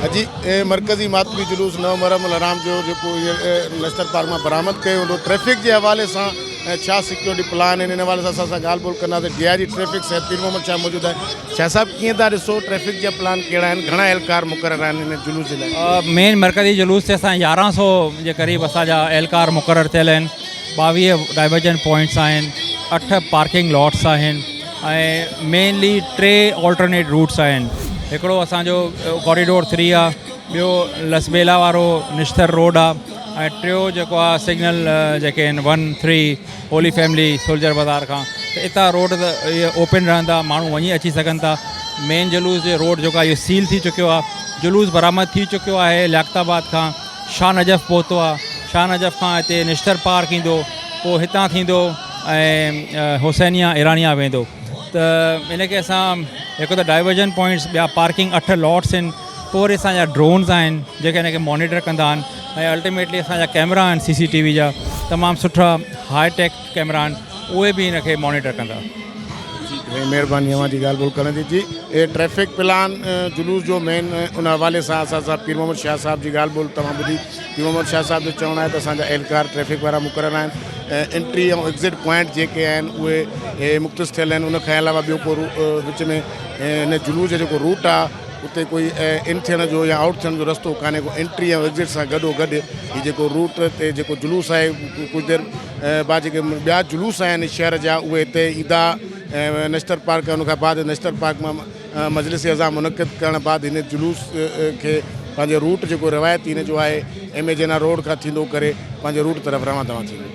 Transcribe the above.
अजी मरकज़ी मातमी जुलूस नव मरहमल हराम जो नेशनल पार्क में बरामद कयो हूंदो ट्रैफिक के हवाले से छा सिक्योरिटी प्लान इन हवाले से ॻाल्हि ॿोल कंदासीं। DIG ट्रैफिक साहिब पीर मोहम्मद शाह मौजूद है। शाह साहब कीअं था ॾिसो ट्रैफिक जा प्लान कहिड़ा आहिनि, घणा एहलकार मुक़रर आहिनि इन जुलूस जे लाइ? मेन मरकज़ी जुलूस से असां 1100 जे क़रीब असांजा एहलकार मुक़रर थियल आहिनि। 22 डाइवर्जन पॉइंट्स आहिनि, 8 पार्किंग लॉट्स आहिनि ऐं मेनली 3 ऑल्टरनेट रूट्स आहिनि। हिकिड़ो असांजो कॉरिडोर 3 आहे, ॿियो लसबेला वारो निश्तर रोड आहे ऐं टियों जेको आहे सिग्नल जेके आहिनि 1, 3 होली फैमिली सोल्जर बाज़ार खां। त इतां रोड त इहे ओपन रहंदा, माण्हू वञी अची सघनि था। मेन जुलूस जो रोड जेको आहे इहो सील थी चुकियो आहे। जुलूस बरामद थी चुकियो आहे लियाक़ताबाद खां शाह नजफ़ पहुतो आहे। शाह नजफ़ खां हिते निश्तर पार्क ईंदो, पोइ हितां थींदो ऐं हुसैनिया ईरानिया वेंदो। त इनखे असां हिकु त डाइवर्जन पॉइंट्स, ॿिया पार्किंग 8 लॉट्स आहिनि, पोइ वरी असांजा ड्रोन्स आहिनि जेके हिनखे मॉनिटर कंदा आहिनि ऐं अल्टीमेटली असांजा कैमरा आहिनि CCTV जा, तमामु सुठा हाईटेक कैमरा आहिनि, उहे बि हिनखे मॉनिटर कंदा। जी महिरबानी अवां जी ॻाल्हि ॿोल करण जी। जी ट्रैफिक प्लान जुलूस जो मेन उन हवाले सां असां पीर मोहम्मद शाह साहब जी ॻाल्हि ॿोल तव्हां ॿुधी। पीर मोहम्मद शाह साहब जो चवणु आहे त असांजा एहलकार ट्रैफिक वारा मुक़रर आहिनि। एंट्री ऐं एग्ज़िट पॉइंट जेके आहिनि उहे मुख़्तस थियल आहिनि। उनखां अलावा ॿियो को विच में हिन जुलूस जो जेको रूट आहे उते कोई इन थियण जो या आउट थियण जो रस्तो कान्हे को। एंट्री ऐं एग्ज़िट सां गॾोगॾु हीउ जेको रूट ते जेको जुलूस आहे कुझु देरि बाद जेके ॿिया जुलूस आहिनि शहर जा उहे हिते ईंदा नेशनल पार्क। उनखां बाद नेशनल पार्क मां मजलिस अज़ा मुनक़िद करण बाद हिन जुलूस खे पंहिंजो रूट जेको रिवायती हिन जो आहे एमेजेना रोड खां थींदो करे पंहिंजे रूट तरफ़ रवाना थींदो।